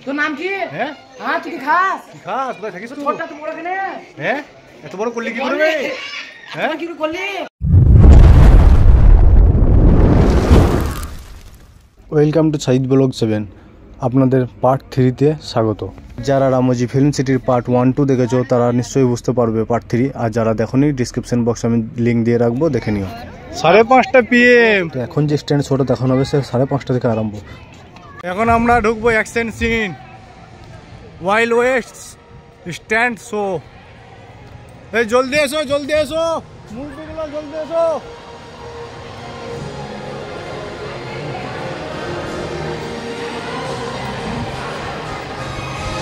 তোর নাম কি? হ্যাঁ হ্যাঁ তুই কি খাস? কি খাস? কোথায় থাকিস তুই? ছোটটা তো বড় কেন? হ্যাঁ এত বড় করলি কি করবে? হ্যাঁ কি করলি? ওয়েলকাম টু সাইদ ব্লগ 7 আপনাদের পার্ট 3-তে স্বাগত। যারা রামোজি ফিল্ম সিটির পার্ট 1-2 দেখেছো তারা নিশ্চয়ই বুঝতে পারবে পার্ট 3, আর যারা দেখোনি ডিসক্রিপশন বক্সে আমি লিঙ্ক দিয়ে রাখবো, দেখে নিও। 5:30 PM। তো এখন যে স্ট্যান্ড শোটা দেখানো হবে সে 5:30 থেকে আরম্ভ। এখন আমরা ঢুকবো action scene, wild west stand show. এই জলদি এসো মুরগিগুলো জলদি এসো।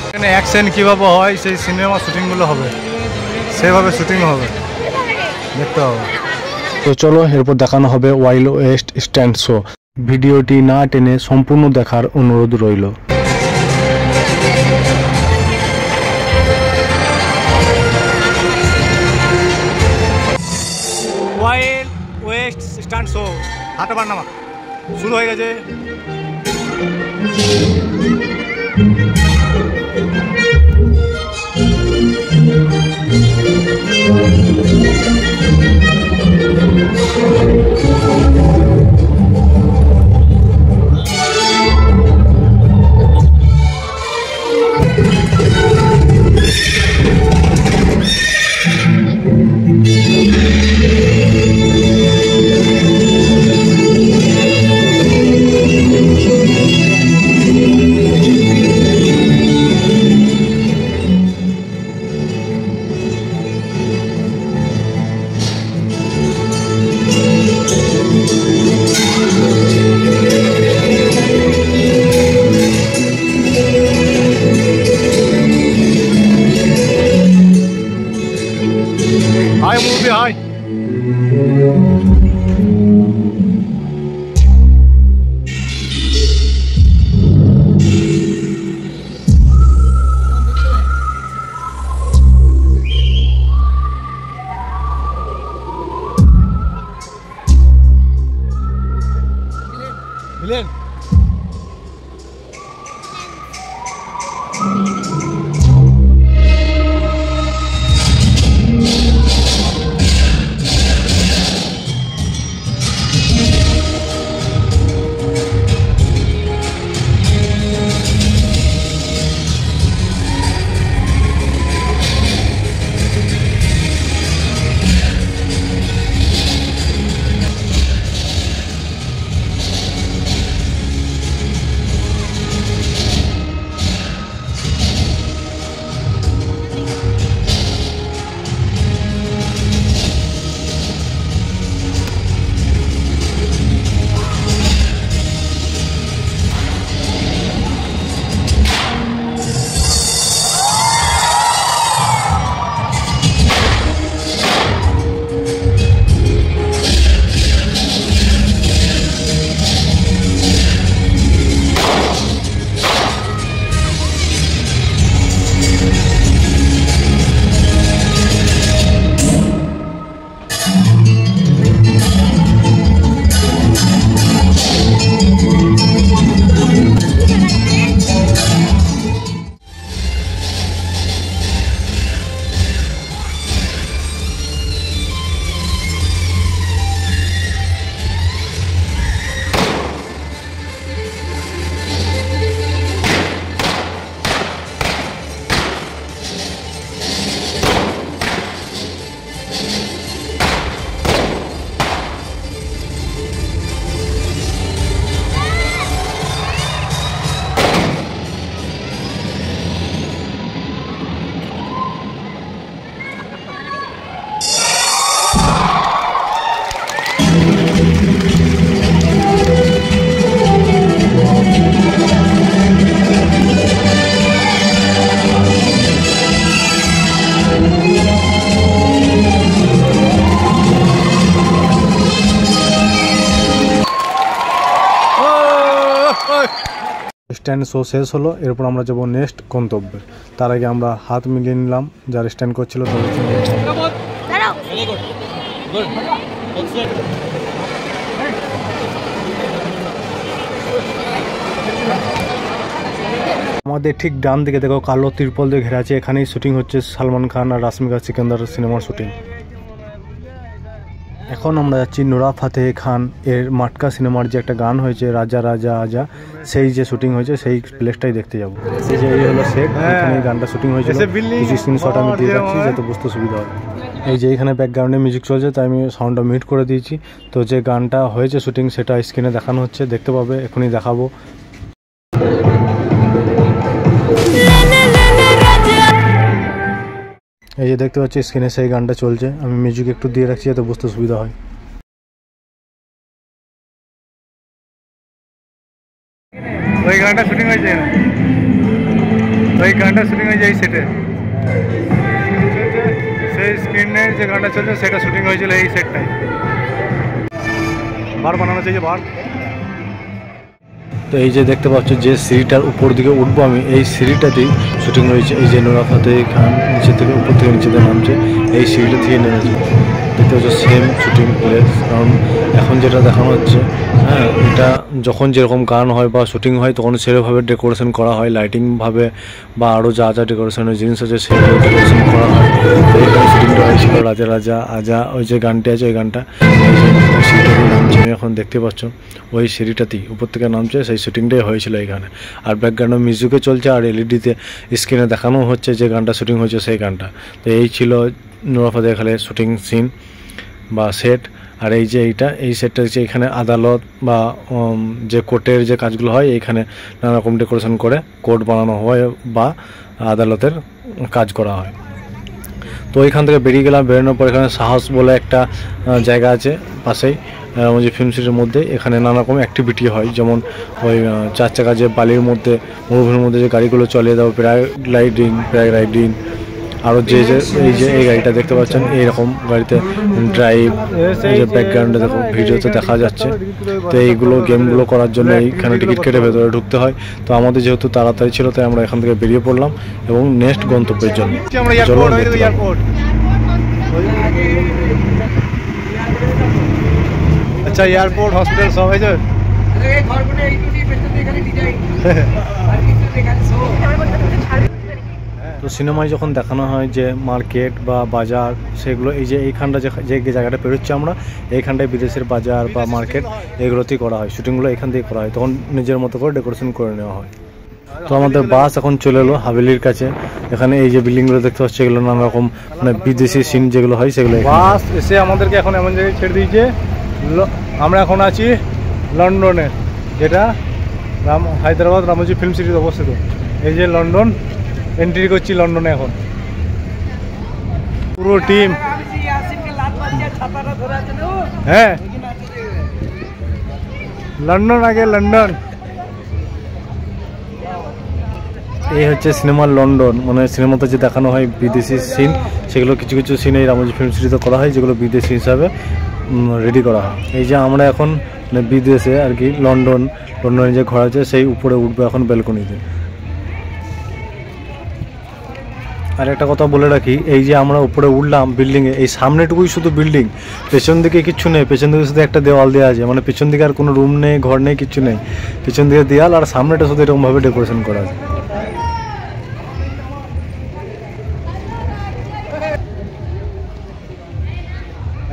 এখানে অ্যাকশন কিভাবে হয় সেই সিনেমা শুটিংগুলো হবে, সেভাবে শুটিং হবে, দেখতে হবে। তো চলো এরপর দেখানো হবে ওয়াইল্ড ওয়েস্ট স্ট্যান্ড শো। ভিডিওটি না টেনে সম্পূর্ণ দেখার অনুরোধ রইল। ওয়াইল্ড ওয়েস্ট স্ট্যান্ড শো হাঁটাবার নামা শুরু হয়ে গেছে। Hi movie, hi. Milen. Stand show শেষ হলো, এরপর আমরা যাবো নেক্সট গন্তব্যে। তার আগে আমরা হাত মিলিয়ে নিলাম যারা স্ট্যান্ড করছিল তাদের সঙ্গে। আমাদের ঠিক ডান দিকে দেখো কালো তিরপল দিয়ে ঘেরা আছে, এখানেই শুটিং হচ্ছে সালমান খান আর রাশমিকা সিকান্দার সিনেমার শুটিং। এখন আমরা যাচ্ছি নুরা ফাতেহ খান এর মাটকা সিনেমার যে একটা গান হয়েছে রাজা রাজা আজা, সেই যে শুটিং হয়েছে সেই প্লেসটাই দেখতে যাবো। এই যে এই হলো সেট, এখানে গানটা শুটিং হয়েছিল। কিছু স্ক্রিনশট আমি দিয়ে রাখছি যাতে বুঝতে সুবিধা হয়। এই যে এখানে ব্যাকগ্রাউন্ডে মিউজিক চলছে, তাই আমি সাউন্ডটা মিউট করে দিয়েছি। তো যে গানটা হয়েছে শুটিং সেটা স্ক্রিনে দেখানো হচ্ছে, দেখতে পাবে, এখনই দেখাবো। এই যে দেখতে পাচ্ছি স্ক্রিনে সেই গানটা চলছে, আমি মিউজিক একটু দিয়ে রাখছি যাতে বুঝতে সুবিধা হয়। ওই গানটা শুটিং হয়েছে, ওই গানটা শুটিং হয়েছে এই সেটে, সেই স্ক্রিনে যে গানটা চলছে সেটা শুটিং হয়েছিল এই সেটটাই। বার বানানো চাইছে বার। তো এই যে দেখতে পাচ্ছ যে সিঁড়িটার উপর দিকে উঠবো আমি, এই সিঁড়িটাতেই শুটিং হয়েছে। এই যে নুরা ফাতেহ খান নিচে থেকে উপর থেকে নিচেতে নামছে, এই সিঁড়িটা থেকে নেমেছে। দেখতে পাচ্ছ সেম শুটিং প্লেস। কারণ এখন যেটা দেখানো হচ্ছে, হ্যাঁ, এটা যখন যেরকম গান হয় বা শুটিং হয় তখন সেরকমভাবে ডেকোরেশন করা হয়, লাইটিংভাবে বা আরও যা যা ডেকোরেশনের জিনিস আছে সেগুলো ডেকোরেশন করা হয়। তো এখানে শুটিংটা হয়েছিল রাজা রাজা আজা, ওই যে গানটি আছে ওই গানটা। সিঁড়িটাতেই নামছে, আমি এখন দেখতে পাচ্ছ ওই সিঁড়িটাতেই উপর থেকে নামছে, সেই শুটিংটাই হয়েছিল এখানে। আর ব্যাকগ্রাউন্ডে মিউজিকও চলছে আর এলইডিতে স্ক্রিনে দেখানো হচ্ছে যে গানটা শুটিং হয়েছে সেই গানটা। তো এই ছিল নুরা ফাতেহ খানের শুটিং সিন বা সেট। আর এই যে এই সেটটা হচ্ছে এখানে আদালত বা যে কোর্টের যে কাজগুলো হয় এইখানে নানা রকম ডেকোরেশন করে কোর্ট বানানো হয় বা আদালতের কাজ করা হয়। তো ওইখান থেকে বেরিয়ে গেলাম, বেরোনোর পর এখানে সাহস বলে একটা জায়গা আছে পাশেই রামোজি ফিল্ম সিটির মধ্যে। এখানে নানা রকম অ্যাক্টিভিটি হয়, যেমন ওই 4 চাকা যে বালির মধ্যে মরুভূমির মধ্যে যে গাড়িগুলো চলে দাও, প্যারাগ্লাইডিং, আরও এই গাড়িটা দেখতে পাচ্ছেন এইরকম গাড়িতে ড্রাইভ। এই যে ব্যাকগ্রাউন্ডে দেখো ভিডিওতে দেখা যাচ্ছে। তো এইগুলো গেমগুলো করার জন্য এইখানে টিকিট কেটে ভেতরে ঢুকতে হয়। তো আমাদের যেহেতু তাড়াতাড়ি ছিল তাই আমরা এখান থেকে বেরিয়ে পড়লাম এবং নেক্সট গন্তব্যের জন্য। আচ্ছা, এয়ারপোর্ট হসপিটাল সব হয়েছে। তো সিনেমায় যখন দেখানো হয় যে মার্কেট বা বাজার সেগুলো, এই যে এইখানটা যে জায়গাটা পেরোচ্ছি আমরা, এইখানটায় বিদেশের বাজার বা মার্কেট এগুলোতেই করা হয়, শুটিংগুলো এখান থেকেই করা হয়। তখন নিজের মতো করে ডেকোরেশন করে নেওয়া হয়। তো আমাদের বাস এখন চলে এলো হাভেলির কাছে। এখানে এই যে বিল্ডিংগুলো দেখতে পাচ্ছি এগুলো নানা রকম মানে বিদেশি সিন যেগুলো হয় সেগুলো। বাস এসে আমাদেরকে এখন এমন জায়গায় ছেড়ে দিয়েছে, আমরা এখন আছি লন্ডনে, যেটা হায়দ্রাবাদ রামোজি ফিল্ম সিটিতে অবস্থিত। এই যে লন্ডন, এন্ট্রি করছি লন্ডনে এখন পুরো টিম। হ্যাঁ, লন্ডন আগে লন্ডন। এই হচ্ছে সিনেমার লন্ডন, মানে সিনেমাতে যে দেখানো হয় বিদেশি সিন, সেগুলো কিছু কিছু সিন এই রামোজি ফিল্ম সিটিতে করা হয়, যেগুলো বিদেশি হিসাবে রেডি করা হয়। এই যে আমরা এখন বিদেশে আর কি লন্ডনে যে ঘর আছে সেই উপরে উঠবো এখন ব্যালকনিতে। আর একটা কথা বলে রাখি, এই যে আমরা উপরে উঠলাম বিল্ডিংয়ে, এই সামনেটুকুই শুধু বিল্ডিং, পেছন দিকে কিচ্ছু নেই। পেছন দিকে শুধু একটা দেওয়াল দেওয়া আছে, মানে পেছন দিকে আর কোনো রুম নেই, ঘর নেই, কিচ্ছু নেই। পেছন দিকে দেওয়াল আর সামনেটা শুধু এরকমভাবে ডেকোরেশন করা আছে।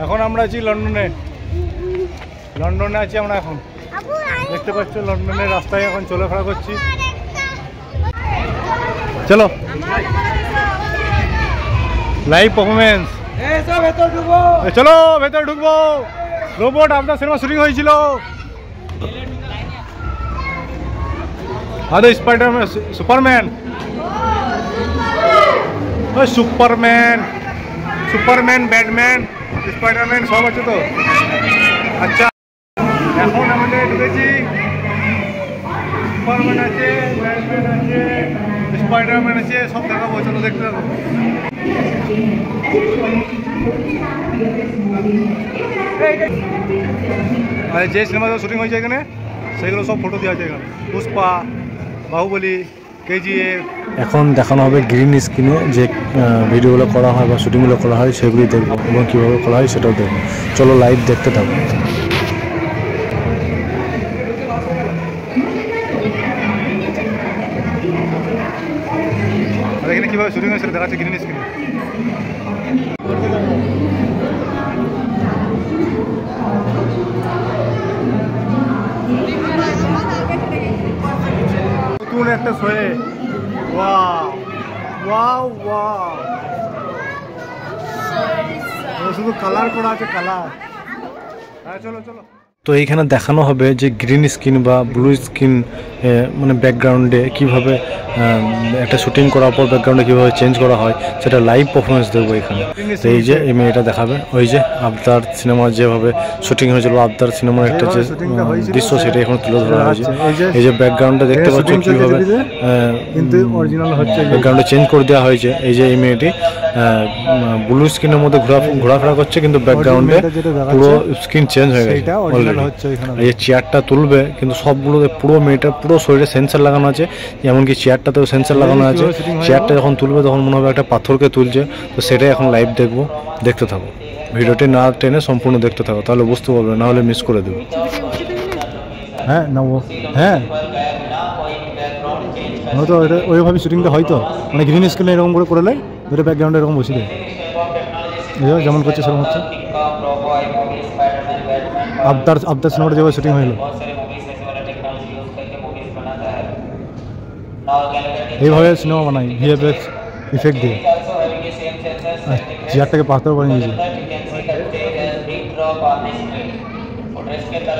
এখন আমরা আছি লন্ডনে আছি আমরা এখন। দেখতে পাচ্ছ লন্ডনের রাস্তায় এখন চলাফেরা করছি। চলো লাইভ পারফরমেন্স, চলো ভেতরে ঢুকবো। রোবট আপনার সিনেমা শুটিং হয়েছিল। আরে স্পাইডারম্যান, সুপারম্যান, ব্যাটম্যান, স্পাইডারম্যান সব আছে তো। আচ্ছা, এখন আমাদের ঢুকেছি, সুপারম্যান আছে, ব্যাটম্যান আছে, স্পাইডারম্যান আছে, সব দেখাবো, চলো দেখতে থাকো। আর যে সিনেমাতে শুটিং হয়েছে এখানে সেগুলো সব ফটো দেওয়া আছে এখানে, পুষ্পা, বাহুবলী, কেজিএফ। এখন দেখানো হবে গ্রিন স্ক্রিনে যে ভিডিওগুলো করা হয় বা শুটিংগুলো করা হয় সেগুলি দেখবো এবং কীভাবে করা হয় সেটাও দেখবো। চলো লাইভ দেখতে থাকবো। আর এখানে কীভাবে শুটিং হয়েছে দেখাচ্ছে গ্রিন স্ক্রিনে। নতুন একটা শোয়ে, ওয়াও ওয়াও ওয়াও, শুধু কালার করা আছে, কালার। হ্যাঁ চলো চলো। তো এইখানে দেখানো হবে যে গ্রিন স্ক্রিন বা ব্লু স্ক্রিন মানে ব্যাকগ্রাউন্ডে কীভাবে একটা শুটিং করার পর ব্যাকগ্রাউন্ডে কীভাবে চেঞ্জ করা হয় সেটা লাইভ পারফরমেন্স দেখবো এখানে। তো এই যে এই মেয়েটা দেখাবে, ওই যে আবদার সিনেমার যেভাবে শুটিং হয়েছিল, আবদার সিনেমার একটা যে দৃশ্য সেটা এখন তুলে ধরা হয়েছে। এই যে ব্যাকগ্রাউন্ডটা দেখতে পাচ্ছ কীভাবে ব্যাকগ্রাউন্ডে চেঞ্জ করে দেওয়া হয়েছে। এই যে এই মেয়েটি ব্লু স্ক্রিনের মধ্যে ঘোরাফেরা করছে, কিন্তু ব্যাকগ্রাউন্ডে পুরো স্ক্রিন চেঞ্জ হয়ে গেছে। এই যে চেয়ারটা তুলবে, কিন্তু সবগুলোতে পুরো মেয়েটার পুরো শরীরে সেন্সার লাগানো আছে, এমনকি চেয়ারটাতেও সেন্সার লাগানো আছে। চেয়ারটা যখন তুলবে তখন মনে হবে একটা পাথরকে তুলছে। তো সেটাই এখন লাইভ দেখবো, দেখতে থাকো। ভিডিওটি না টেনে সম্পূর্ণ দেখতে থাকো, তাহলে বুঝতে পারবে, না হলে মিস করে দেবো। হ্যাঁ না ও হ্যাঁ হয়তো এটা ওইভাবে শুটিংটা হয়তো মানে গ্রিন স্ক্রিনে এরকম করে করলে দুটো ব্যাকগ্রাউন্ডে এরকম বসে দেয়, যেমন করছে সেরকম হচ্ছে। আবদার সিনেমাটা যেভাবে শুটিং হইলো এইভাবে সিনেমা বানাই, ভিএফএক্স ইফেক্ট দিয়ে চেয়ারটাকে পাথর বানিয়ে দিয়েছি,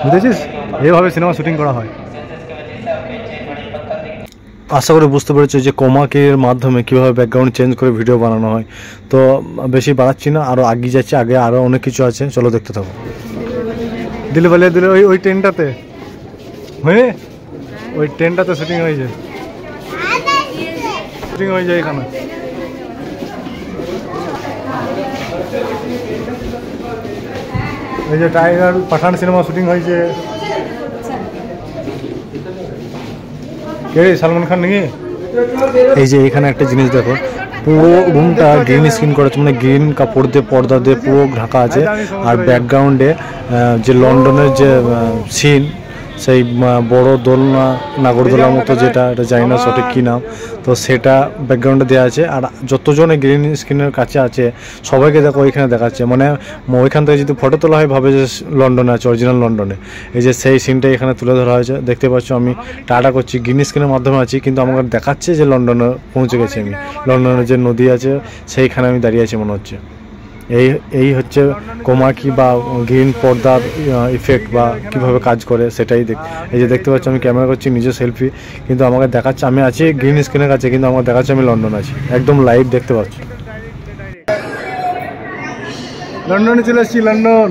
বুঝেছিস? এইভাবে সিনেমা শুটিং করা হয়। আশা করি বুঝতে পেরেছো যে কোমাকের মাধ্যমে কীভাবে ব্যাকগ্রাউন্ড চেঞ্জ করে ভিডিও বানানো হয়। তো বেশি বাড়াচ্ছি না, আরও এগিয়ে যাচ্ছে, আগে আরও অনেক কিছু আছে, চলো দেখতে থাকো। দিলে বলে দিলে ওই ট্রেনটাতে হয়ে ওই ট্রেনটাতে শুটিং হয়েছে, শুটিং হয়ে যায় এখানে। এই যে টাইগার পাঠান সিনেমা শুটিং হয়েছে, কে সালমান খান নাকি? এই যে এখানে একটা জিনিস দেখো, পুরো রুমটা গ্রিন স্ক্রিন করা আছে, মানে গ্রিন কাপড় দিয়ে পর্দা দিয়ে পুরো ঢাকা আছে। আর ব্যাকগ্রাউন্ডে যে লন্ডনের যে সিন, সেই বড় দোলনা, নাগরদোলার মতো, যেটা এটা জানি না সঠিক কী নাম, তো সেটা ব্যাকগ্রাউন্ডে দেওয়া আছে। আর যতজনে গ্রিন স্ক্রিনের কাছে আছে সবাইকে দেখো ওইখানে দেখাচ্ছে, মানে ওইখান থেকে যদি ফটো তোলা হয় ভাবে যে লন্ডনে আছে, অরিজিনাল লন্ডনে। এই যে সেই সিনটাই এখানে তুলে ধরা হয়েছে, দেখতে পাচ্ছ। আমি টাটা করছি, গ্রিন স্ক্রিনের মাধ্যমে আছি, কিন্তু আমাকে দেখাচ্ছে যে লন্ডনে পৌঁছে গেছি আমি। লন্ডনের যে নদী আছে সেইখানে আমি দাঁড়িয়ে আছি মনে হচ্ছে। এই হচ্ছে কোমাকি বা গ্রিন পর্দার ইফেক্ট বা কীভাবে কাজ করে সেটাই এই যে দেখতে পাচ্ছি। আমি ক্যামেরা করছি নিজে সেলফি, কিন্তু আমাকে দেখাচ্ছে আমি আছি গ্রিন স্ক্রিনের কাছে, কিন্তু আমাকে দেখাচ্ছে আমি লন্ডন আছি, একদম লাইভ দেখতে পাচ্ছি। লন্ডনে চলে এসেছি, লন্ডন।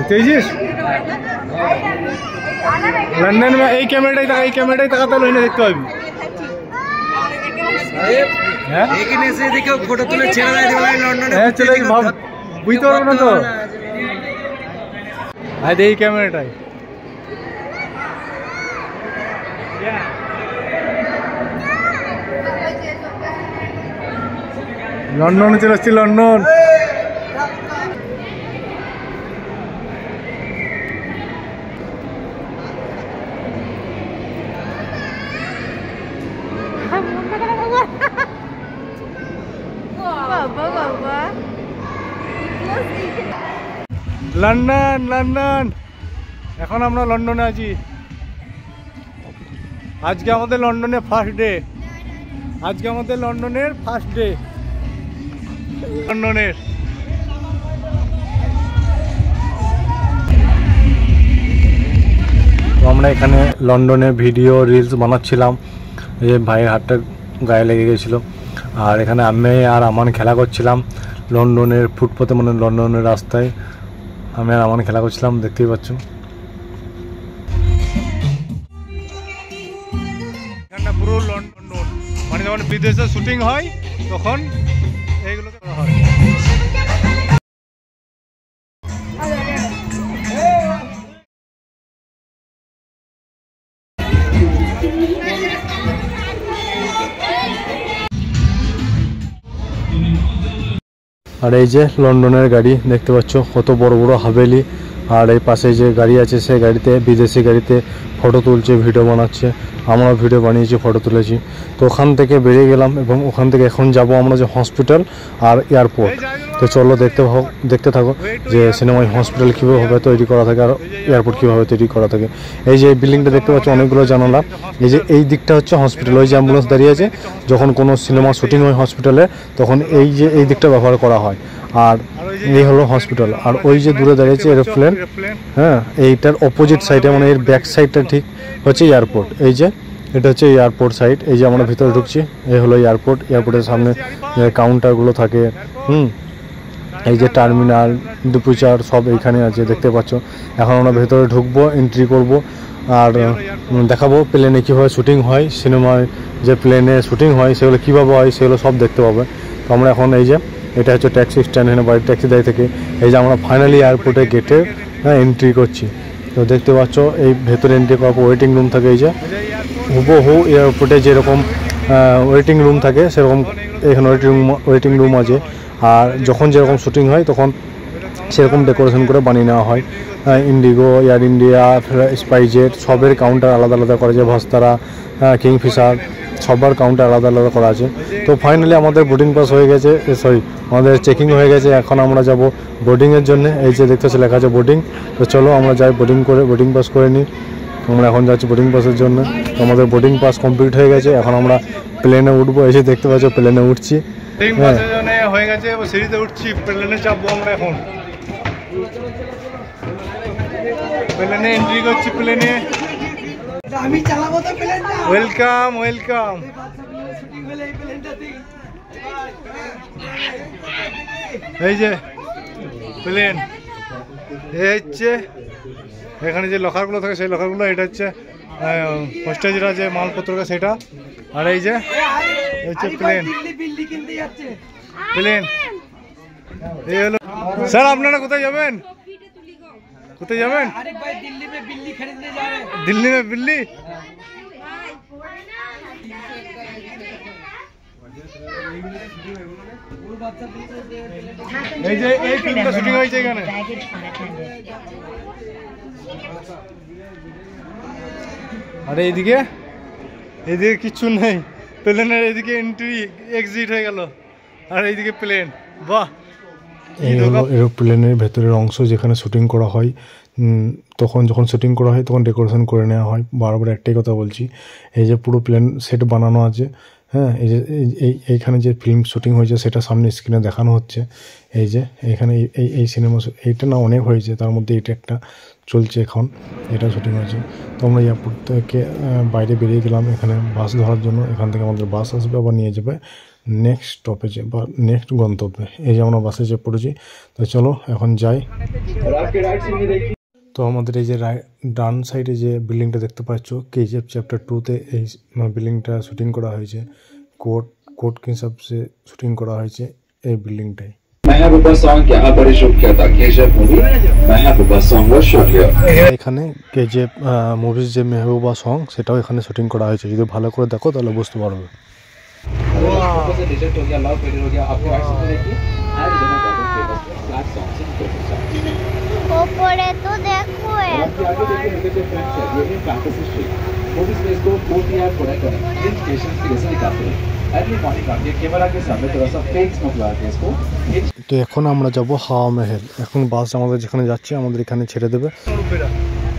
দেখেছিস লন্ডন এই ক্যামেরাটাই তাকাতে হলো, দেখতে পাবি। ফটো তুলে চলে ভাব, বুঝতে পারবো না তো। এই ক্যামেরাটাই লন্ডনে চলে এসেছি, লন্ডন। লন্ডন লন্ডন, এখন আমরা লন্ডনে আছি। আজকে আমাদের লন্ডনের ফার্স্ট ডে, লন্ডনের। তো আমরা এখানে লন্ডনে ভিডিও রিলস বানাচ্ছিলাম, এই যে ভাইয়ের হাতটা গায়ে লেগে গেছিলো। আর এখানে আমি আর আমান খেলা করছিলাম লন্ডনের ফুটপাতে, মানে লন্ডনের রাস্তায় আমি আর আমান খেলা করছিলাম, দেখতেই পাচ্ছ। এখানটা পুরো লন্ডন, মানে যখন বিদেশে শুটিং হয় তখন এইগুলোকে করা হয়। আর এই যে লন্ডনের গাড়ি দেখতে পাচ্ছ, কত বড় বড় হাভেলি, আর এই পাশে যে গাড়ি আছে সেই গাড়িতে বিদেশি গাড়িতে ফটো তুলছে, ভিডিও বানাচ্ছে। আমরা ভিডিও বানিয়েছি, ফটো তুলেছি। তো ওখান থেকে বেরিয়ে গেলাম এবং ওখান থেকে এখন যাব আমরা যে হসপিটাল আর এয়ারপোর্ট। তো চলো দেখতে থাকো যে সিনেমায় হসপিটাল কীভাবে তৈরি করা থাকে আর এয়ারপোর্ট কীভাবে তৈরি করা থাকে। এই যে বিল্ডিংটা দেখতে পাচ্ছ অনেকগুলো জানালা। এই যে এই দিকটা হচ্ছে হসপিটাল, ওই যে অ্যাম্বুলেন্স দাঁড়িয়ে আছে। যখন কোনো সিনেমা শুটিং হয় হসপিটালে তখন এই দিকটা ব্যবহার করা হয়। আর এই হলো হসপিটাল। আর ওই যে দূরে দাঁড়িয়েছে এরোপ্লেন, হ্যাঁ, এইটার অপোজিট সাইডে মানে এর ব্যাক সাইডটা ঠিক হচ্ছে এয়ারপোর্ট। এই যে এটা হচ্ছে এয়ারপোর্ট সাইড। এই যে আমরা ভিতরে ঢুকছি, এই হলো এয়ারপোর্ট। এয়ারপোর্টের সামনে কাউন্টারগুলো থাকে, এই যে টার্মিনাল, ডিপার্চার সব এইখানে আছে দেখতে পাচ্ছ। এখন আমরা ভেতরে ঢুকবো, এন্ট্রি করব আর দেখাবো প্লেনে কীভাবে শুটিং হয়, সিনেমায় যে প্লেনে শুটিং হয় সেগুলো কীভাবে হয় সেগুলো সব দেখতে পাবে। তো আমরা এখন এই যে এটা হচ্ছে ট্যাক্সি স্ট্যান্ড, এখানে বাড়ির ট্যাক্সি দাঁড়িয়ে থেকে এই যে আমরা ফাইনালি এয়ারপোর্টে গেটে এন্ট্রি করছি। তো দেখতে পাচ্ছ এই ভেতরে এন্ট্রি করার পর ওয়েটিং রুম থাকে। এই যে হুবহু এয়ারপোর্টে যেরকম ওয়েটিং রুম থাকে সেরকম এখানে ওয়েটিং রুম আছে। আর যখন যেরকম শুটিং হয় তখন সেরকম ডেকোরেশন করে বানিয়ে নেওয়া হয়। ইন্ডিগো, এয়ার ইন্ডিয়া, স্পাইজেট সবের কাউন্টার আলাদা আলাদা করা আছে। ভস্তারা, কিংফিশার সবার কাউন্টার আলাদা আলাদা করা আছে। তো ফাইনালি আমাদের বোর্ডিং পাস হয়ে গেছে, আমাদের চেকিং হয়ে গেছে। এখন আমরা যাব বোর্ডিংয়ের জন্য। এই যে দেখতে লেখা আছে বোর্ডিং। তো চলো আমরা যাই বোর্ডিং পাস করে নিই। আমরা এখন যাচ্ছি বোর্ডিং পাসের জন্য। তো আমাদের বোর্ডিং পাস কমপ্লিট হয়ে গেছে। এখন আমরা প্লেনে উঠবো। এই যে দেখতে পাচ্ছ প্লেনে উঠছি, হয়ে গেছে, সিঁড়িতে উঠছি, প্লেনে চাপবো আমরা। এখন প্লেনে এন্ট্রি করছি, প্লেনে আমি চালাবো তো প্লেনটা। Welcome welcome. এই যে প্লেন, এই হচ্ছে এখানে যে লকারগুলো থাকে সেই লকারগুলো, এটা হচ্ছে হোস্টেজরা যে মালপত্র সেটা। আর এই যে হচ্ছে প্লেন। প্লেন এই হলো। স্যার আপনারা কোথায় যাবেন? কোথায় যাবেন? দিল্লি মে বিল্লি। এই যে এই ফিল্মটা শুটিং হয়েছে এখানে। আর এইদিকে কিচ্ছু নেই, প্লেনের এইদিকে এন্ট্রি এক্সিট হয়ে গেল। আর এইদিকে প্লেন। বাহ, এই হলো এরোপ্লেনের ভেতরের অংশ যেখানে শুটিং করা হয়। যখন শুটিং করা হয় তখন ডেকোরেশন করে নেওয়া হয়। বারবার একটাই কথা বলছি, এই যে পুরো প্লেন সেট বানানো আছে, হ্যাঁ। এই যে এইখানে যে ফিল্ম শুটিং হয়েছে সেটা সামনে স্ক্রিনে দেখানো হচ্ছে। এই যে এইখানে এই সিনেমা এইটা না অনেক হয়েছে, তার মধ্যে এটা একটা চলছে এখন, এটা শুটিং হয়েছে। তো আমরা এয়ারপোর্ট থেকে বাইরে বেরিয়ে গেলাম এখানে বাস ধরার জন্য। এখান থেকে আমাদের বাস আসবে, আবার নিয়ে যাবে নেক্সট স্টপেজে বা নেক্সট গন্তব্যে। এই যে আমরা বাসে চেপে পড়েছি। তো চলো এখন যাই। তো আমাদের এই যে ডান সাইডে যে বিল্ডিংটা দেখতে পাচ্ছ, KGF চ্যাপ্টার 2-তে এই বিল্ডিংটা শুটিং করা হয়েছে। কোর্ট के हिसाब से শুটিং করা হয়েছে এই বিল্ডিংটাই। महबूबा सॉन्ग यहाँ पर शूट किया था। KGF movie Mehbooba song was shot here। এখানে KGF মুভির যে মেহবুবা সং সেটাও এখানে শুটিং করা হয়েছে। যদি ভালো করে দেখো তাহলে বুঝতে পারবে। रिजेक्ट हो गया, लव फेलियर हो गया। आपके राइट साइड में देखिए, एंड दोनों का फेमस फ्लैट सॉन्ग्स इन ওপরে তো দেখো आपके आगे देखिए निकलते फ्रेंड्स है। ये in campus street movie space को कोर्टयार्ड कोडाईकनाल इन स्टेशन के जैसे दिखाते हैं। अर्ली मॉर्निंग आके कैमरा के सामने थोड़ा सा फेक स्मोक लगा के इसको। তো এখন আমরা যাব হাওয়া महल। এখন বাস আমাদের যেখানে যাচ্ছে আমাদের এখানে ছেড়ে দেবে।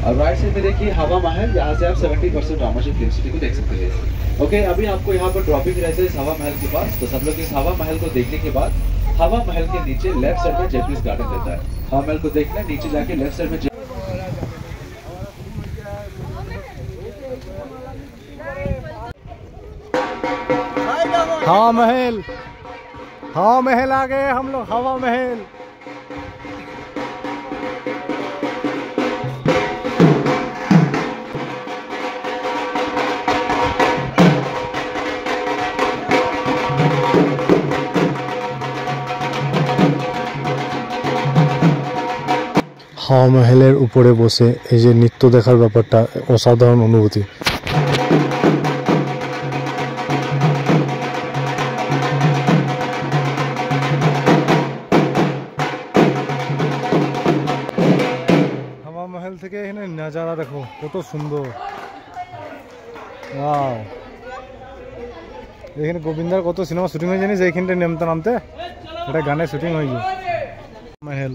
और राइट साइड में देखिए हवा महल, यहाँ से आप 70% रामोशी फिल्म सिटी को देख सकते हैं। ओके, अभी आपको यहाँ पर ड्रॉपिंग रहता है इस हवा महल के पास। तो सब लोग इस हवा महल को देखने के बाद हवा महल के नीचे लेफ्ट साइड में जैपनीज गार्डन रहता है। हवा महल को देखना, नीचे जाके लेफ्ट साइड में हवा महल। हवा महल आ गए हम लोग, हवा महल। হাওয়া মহলের উপরে বসে এই যে নৃত্য দেখার ব্যাপারটা অসাধারণ অনুভূতি। দেখো কত সুন্দর। ওয়াও, এখানে গোবিন্দার কত সিনেমা শুটিং হয়ে জানিস এইখানটা নামতে নামতে, এটা গানের শুটিং হয়েছে। মহল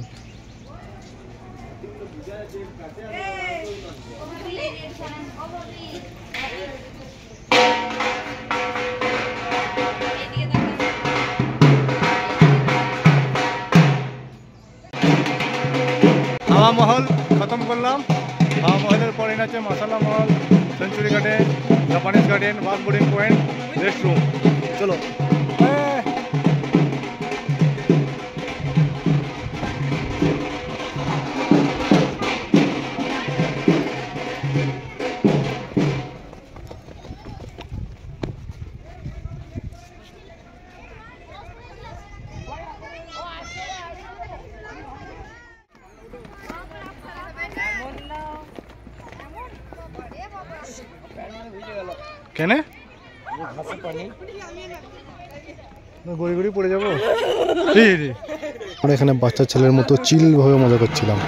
হাওয়া মহল খতম করলাম। হাওয়া মহলের পরে আছে মশালা মহল, সেঞ্চুরি গার্ডেন, জাপানিজ গার্ডেন, বাস বোর্ডিং পয়েন্ট, রেস্ট রুম। চলো কেনে গড়ি গড়ি পড়ে যাবো। আমরা এখানে বাচ্চা ছেলের মতো চিল ভাবে মজা করছিলাম।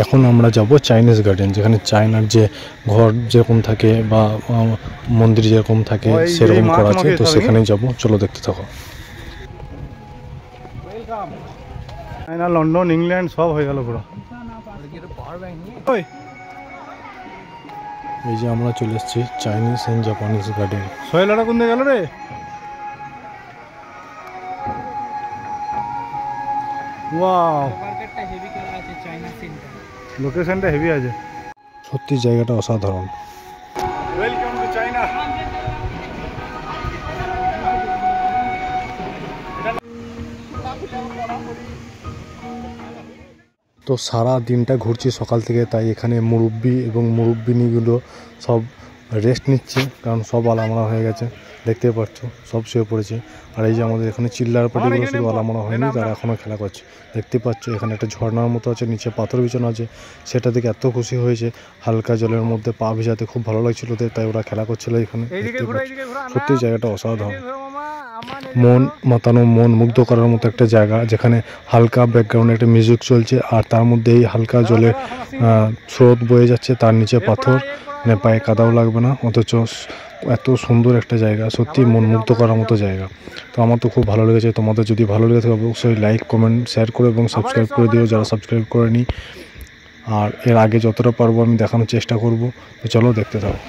এখন আমরা যাব চাইনিজ গার্ডেন, যেখানে চায়নার যে ঘর যেরকম থাকে বা মন্দির যেরকম থাকে সেরকম করা আছে, তো সেখানেই যাব। চলো দেখতে থাকো। চায়না, লন্ডন, ইংল্যান্ড সব হয়ে গেল পুরো। এই যে আমরা চলে এসেছি চাইনিজ এন্ড জাপানিজ গার্ডেন। সোহেলাটা কোন দিকে গেল রে? ওয়াও, লোকেশনটা হেভি আছে, সত্যি জায়গাটা অসাধারণ। Welcome to China. তো সারা দিনটা ঘুরছি সকাল থেকে, তাই এখানে মুরব্বি এবং মুরব্বিনীগুলো সব রেস্ট নিচ্ছে, কারণ সব আলামোড়া হয়ে গেছে। দেখতে পাচ্ছ সব শুয়ে পড়েছে। আর এই যে আমাদের এখানে চিল্লার পাটিগুলো শুধু আলামোড়া হয়নি, তারা এখনও খেলা করছে। দেখতে পাচ্ছ এখানে একটা ঝর্ণার মতো আছে, নিচে পাথর বিছানো আছে। সেটা দেখে এত খুশি হয়েছে, হালকা জলের মধ্যে পা ভিজাতে খুব ভালো লাগছিল, তাই ওরা খেলা করছিল এখানে। দেখতে পাচ্ছ সত্যি জায়গাটা অসাধারণ, মন মাতানো, মন মুগ্ধ করার মতো একটা জায়গা, যেখানে হালকা ব্যাকগ্রাউন্ডে একটা মিউজিক চলছে, আর তার মধ্যে এই হালকা জলে স্রোত বয়ে যাচ্ছে, তার নিচে পাথর, মানে পায়ে কাদাও লাগবে না, অথচ এত সুন্দর একটা জায়গা, সত্যি মন মুগ্ধ করার মতো জায়গা। তো আমার তো খুব ভালো লেগেছে। তোমাদের যদি ভালো লেগে থাকে অবশ্যই লাইক, কমেন্ট, শেয়ার করে এবং সাবস্ক্রাইব করে দিও যারা সাবস্ক্রাইব করেনি। আর এর আগে যতটা পারবো আমি দেখানোর চেষ্টা করব। তো চলো দেখতে থাকো।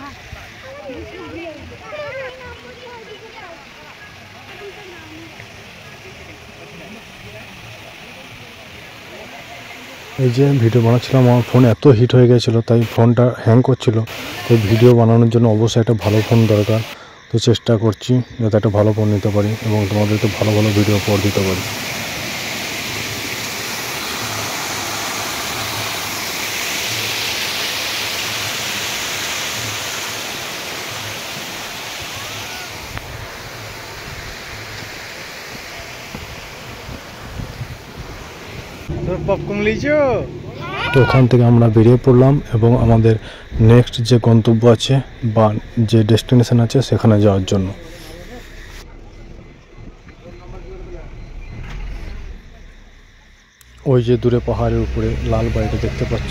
এই যে ভিডিও বানাচ্ছিলাম, আমার ফোন এত হিট হয়ে গেছিলো, তাই ফোনটা হ্যাং করছিল। তো ভিডিও বানানোর জন্য অবশ্যই একটা ভালো ফোন দরকার। তো চেষ্টা করছি যাতে একটা ভালো ফোন নিতে পারি এবং তোমাদেরকে ভালো ভালো ভিডিও উপহার দিতে পারি। পপকর্ন লিচো। তো ওখান থেকে আমরা বেরিয়ে পড়লাম এবং আমাদের নেক্সট যে গন্তব্য আছে বা যে ডেস্টিনেশন আছে সেখানে যাওয়ার জন্য। ওই যে দূরে পাহাড়ের উপরে লাল বাড়িটা দেখতে পাচ্ছ,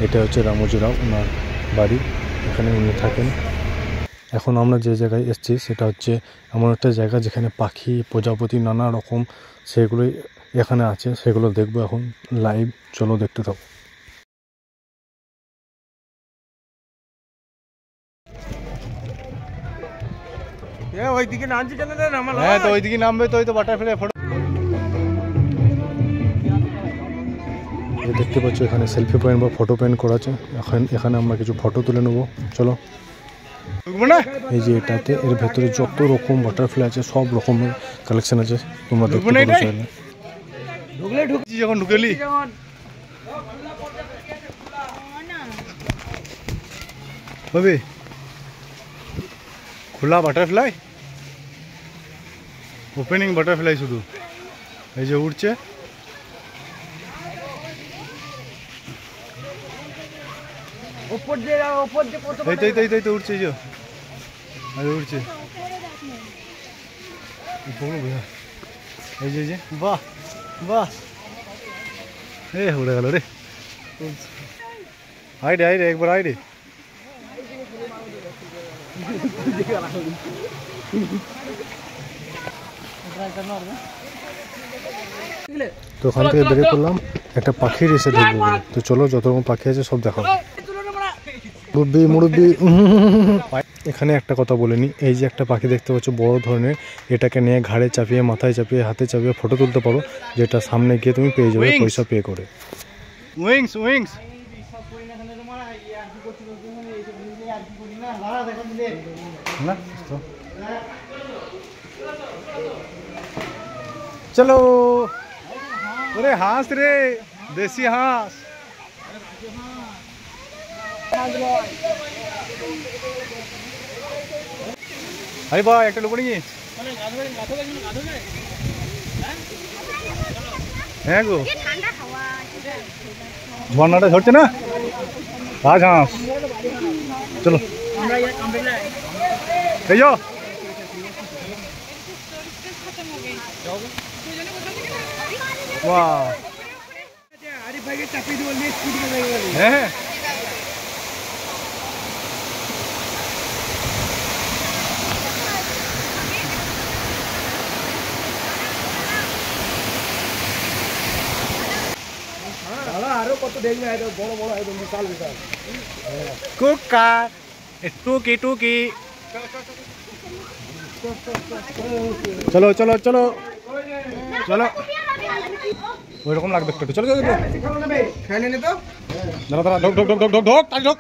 এটা হচ্ছে রামোজিরাও, ওনার বাড়ি, এখানে উনি থাকেন। এখন আমরা যে জায়গায় এসেছি সেটা হচ্ছে এমন একটা জায়গা যেখানে পাখি, প্রজাপতি, নানা রকম সেগুলোই এখানে আছে, সেগুলো দেখবো এখন লাইভ। চলো দেখতে থাকো। ওইদিকে নামছি কেন রে? হ্যাঁ, তো ওইদিকে নামবে, তো ওই তো বাটারফ্লাই ফটো দেখতে পাচ্ছ এখানে সেলফি পয়েন্ট বা ফটো পয়েন্ট করা আছে। এখানে আমরা কিছু ফটো তুলে নেবো। চলো। এই যে এটাতে, এর ভেতরে যত রকম বাটারফ্লাই আছে সব রকমের কালেকশন আছে, তোমরা দেখতে পারো চাইলে। ঢুকছি যখন ঢুকেলি ভাবি খোলা বাটারফ্লাই, ওপেনিং বাটারফ্লাই শুধু এই যে উঠছে। এই তো উঠছে, উঠছে এই যে বাহ বাহ, উড়ে গেল রে। আইডে আইডে একবার আইডে। তো ওখান থেকে বেরিয়ে পড়লাম একটা পাখির এসে ঢুকবো বলে। তো চলো যত রকম পাখি আছে সব দেখাবো। মুরব্বি মুরব্বি। এখানে একটা কথা বলে নি, এই যে একটা পাখি দেখতে পাচ্ছ বড় ধরনের, এটাকে নিয়ে ঘাড়ে চাপিয়ে মাথায় চাপিয়ে হাতে চাপিয়ে ফটো তুলতে পারো, যেটা সামনে গিয়ে তুমি পেয়ে যাবে পয়সা পে করে। Wings wings. না চলো ওরে হাঁস রে, দেশি হাঁস। আরে ভাই একটা লোক নিয়ে হ্যাঁ গো ঝর্ণাটা ঝরছে না, রাজ হাঁস। চলো এই যাও। হ্যাঁ আরো কত দেখবে, বড় বড় একদম বিশাল বিশাল কুকা টুকি টুকি। চলো চলো চলো চলো, ওই রকম লাগবে একটু। চলো চলো খেলে নে তো। দাঁড়া দাঁড়া, ঢোক ঢোক ঢোক ঢোক ঢোক ঢোক তাই ঢোক।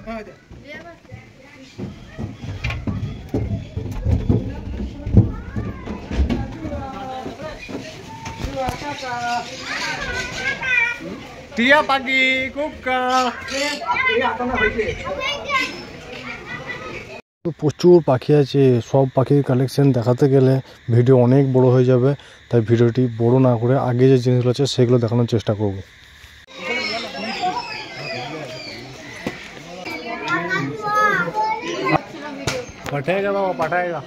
টিয়া পাখি কুকা। প্রচুর পাখি আছে, সব পাখির কালেকশন দেখাতে গেলে ভিডিও অনেক বড় হয়ে যাবে, তাই ভিডিওটি বড় না করে আগে যে জিনিসগুলো আছে সেগুলো দেখানোর চেষ্টা করব। পাঠাएगा বাবা পাঠাएगा।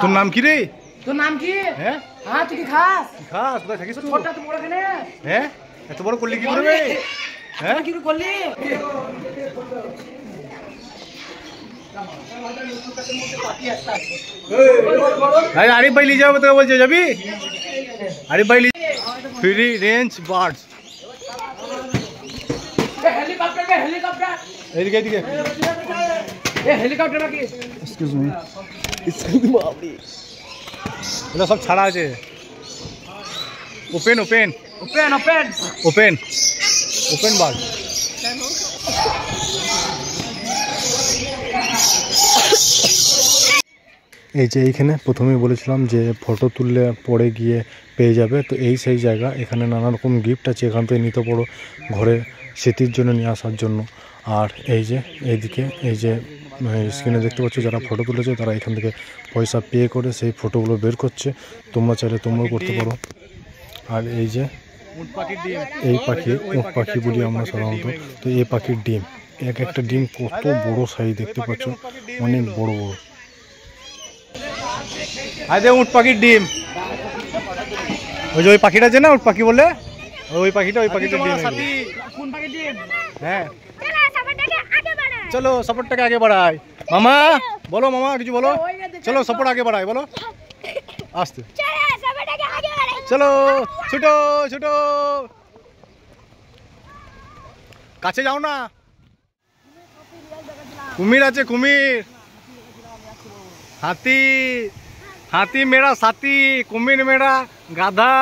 তোর নাম কি রে? তোর নাম কি? হ্যাঁ হ্যাঁ তুই কি খাস? খাস কোথায় থাকিস তুই? ছোটটা তো বড় কেন? হ্যাঁ এত বড় করলি কি করবে? হ্যাঁ কি করলি? আরে আরিফ ভাই নিয়ে যাবো তোকে বলছে, যাবি? আরিফ ভাই ফ্রি রেঞ্জ বার্ডস। হেলিকপ্টার কে হেলিকপ্টার? এইদিকে এইদিকে। এ হেলিকপ্টার নাকি? এক্সকিউজ মি এগুলো সব ছাড়া আছে। Open open open open open open bird. এই যে এইখানে প্রথমেই বলেছিলাম যে ফটো তুললে পরে গিয়ে পেয়ে যাবে, তো এই সেই জায়গা। এখানে নানা রকম গিফট আছে, এখান থেকে নিতে পারো ঘরে স্মৃতির জন্য নিয়ে আসার জন্য। আর এই যে এইদিকে এই যে স্ক্রিনে দেখতে পাচ্ছ যারা ফটো তুলেছে তারা এখান থেকে পয়সা পে করে সেই ফটোগুলো বের করছে, তোমরা চাইলে তোমরাও করতে পারো। আর এই যে এই পাখি উট পাখি বলি আমরা সাধারণত, তো এই পাখির ডিম, এক একটা ডিম কত বড় সাইজ দেখতে পাচ্ছ, অনেক বড় বড়। আরে উট পাখির ডিম, ওই যে ওই পাখিটা আছে না উট পাখি বলে, ওই পাখিটা ওই পাখিটার ডিম। কোন পাখি ডিম? হ্যাঁ চলো সাপোর্টটাকে আগে বাড়াই। মামা বলো, মামা কিছু বলো। চলো সাপোর্ট আগে বাড়াই বলো, আসতে চলো ছুটো ছুটো, কাছে যাও না। কুমির আছে কুমির, হাতি, হাতি মেরা সাথী, কুমির মেরা গাধা।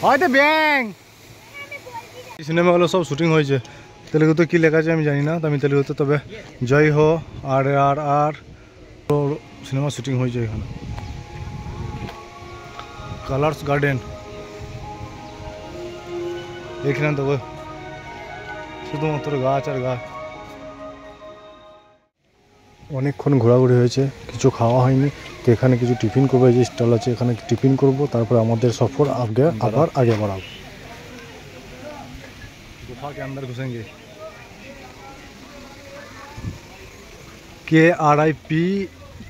হয়তো ব্যাং সিনেমা হলো সব শুটিং হয়েছে। তেলেগুতে কি লেখা আছে আমি জানি না, আমি তেলেগুতে তবে জয় হো আর আর আর সিনেমা শুটিং হয়েছে এখানে। কালার্স গার্ডেন এখানে তো শুধুমাত্র গাছ আর গাছ। অনেকক্ষণ ঘোরাঘুরি হয়েছে, কিছু খাওয়া হয়নি, তো এখানে কিছু টিফিন করবো। এই যে স্টল আছে এখানে টিফিন করব, তারপর আমাদের সফর আবার আগে বাড়াবো। गुफा के अंदर घुसेंगे। KRIP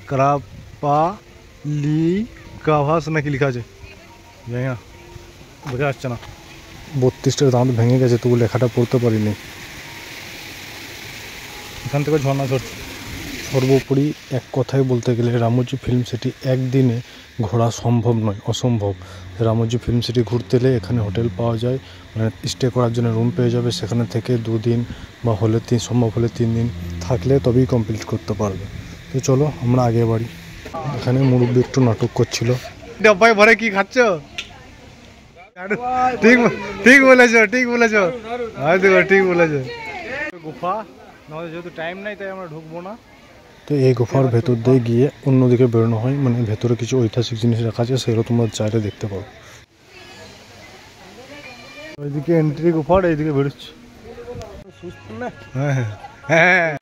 ক্রাপালিকাভাস নাকি লেখা আছে, জানি না, বোঝা যাচ্ছে না। 32টা দাঁত ভেঙে গেছে, তবু লেখাটা পড়তে পারিনি। এখান থেকে ঝর্ণা ঝরছে। সর্বোপরি এক কথায় বলতে গেলে রামোজি ফিল্ম সিটি একদিনে ঘোরা সম্ভব নয়, অসম্ভব। রামোজি ফিল্ম সিটি ঘুরতে এলে এখানে হোটেল পাওয়া যায়, মানে স্টে করার জন্য রুম পেয়ে যাবে, সেখানে থেকে 2 দিন বা হলে সম্ভব হলে 3 দিন থাকলে তবেই কমপ্লিট করতে পারবে। তো চলো আমরা আগে বাড়ি। এখানে মুরব্বী একটু নাটক করছিল। ডাব্বায় ভরে কি খাচ্ছ? ঠিক ঠিক বলেছো, ঠিক বলেছো, ঠিক বলেছো। গুফা আমাদের যেহেতু টাইম নাই তাই আমরা ঢুকবো না। তো এই গুফার ভেতর দিয়ে গিয়ে অন্যদিকে বেরোনো হয়, মানে ভেতরে কিছু ঐতিহাসিক জিনিস রাখা আছে, সেগুলো তোমরা চাইলে দেখতে পারো। ওইদিকে এন্ট্রি গুফার, এইদিকে বেরোচ্ছে। হ্যাঁ হ্যাঁ হ্যাঁ।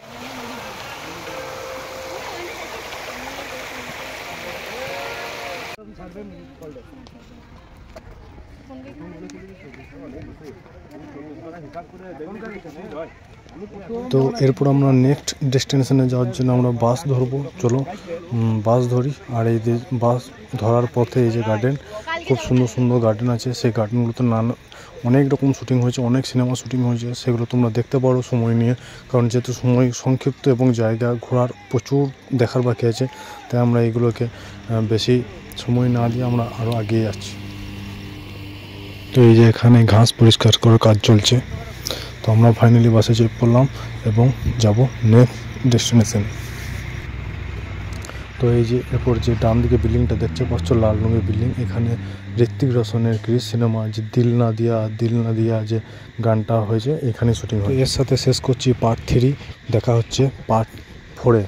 তো এরপর আমরা নেক্সট ডেস্টিনেশনে যাওয়ার জন্য আমরা বাস ধরবো। চলো বাস ধরি। আর এই যে বাস ধরার পথে এই যে গার্ডেন, খুব সুন্দর সুন্দর গার্ডেন আছে। সেই গার্ডেনগুলোতে অনেক রকম শুটিং হয়েছে, অনেক সিনেমা শুটিং হয়েছে, সেগুলো তোমরা দেখতে পারো সময় নিয়ে। কারণ যেহেতু সময় সংক্ষিপ্ত এবং জায়গা ঘোরার প্রচুর দেখার বাকি আছে, তাই আমরা এইগুলোকে বেশি সময় না দিয়ে আমরা আরও এগিয়ে যাচ্ছি। তো এই যে এখানে ঘাস পরিষ্কার করার কাজ চলছে। তো আমরা ফাইনালি বাসে চেপে পড়লাম এবং যাব নেক্সট ডেস্টিনেশনে। তো এই যে এরপর যে ডান দিকে বিল্ডিংটা দেখতে পাচ্ছ, লাল রঙের বিল্ডিং, এখানে ঋত্বিক রোশনের ক্রিস সিনেমা যে দিল না দিয়া যে গানটা হয়েছে এখানে শুটিং হয়। এর সাথে শেষ করছি পার্ট 3, দেখা হচ্ছে পার্ট 4-এ।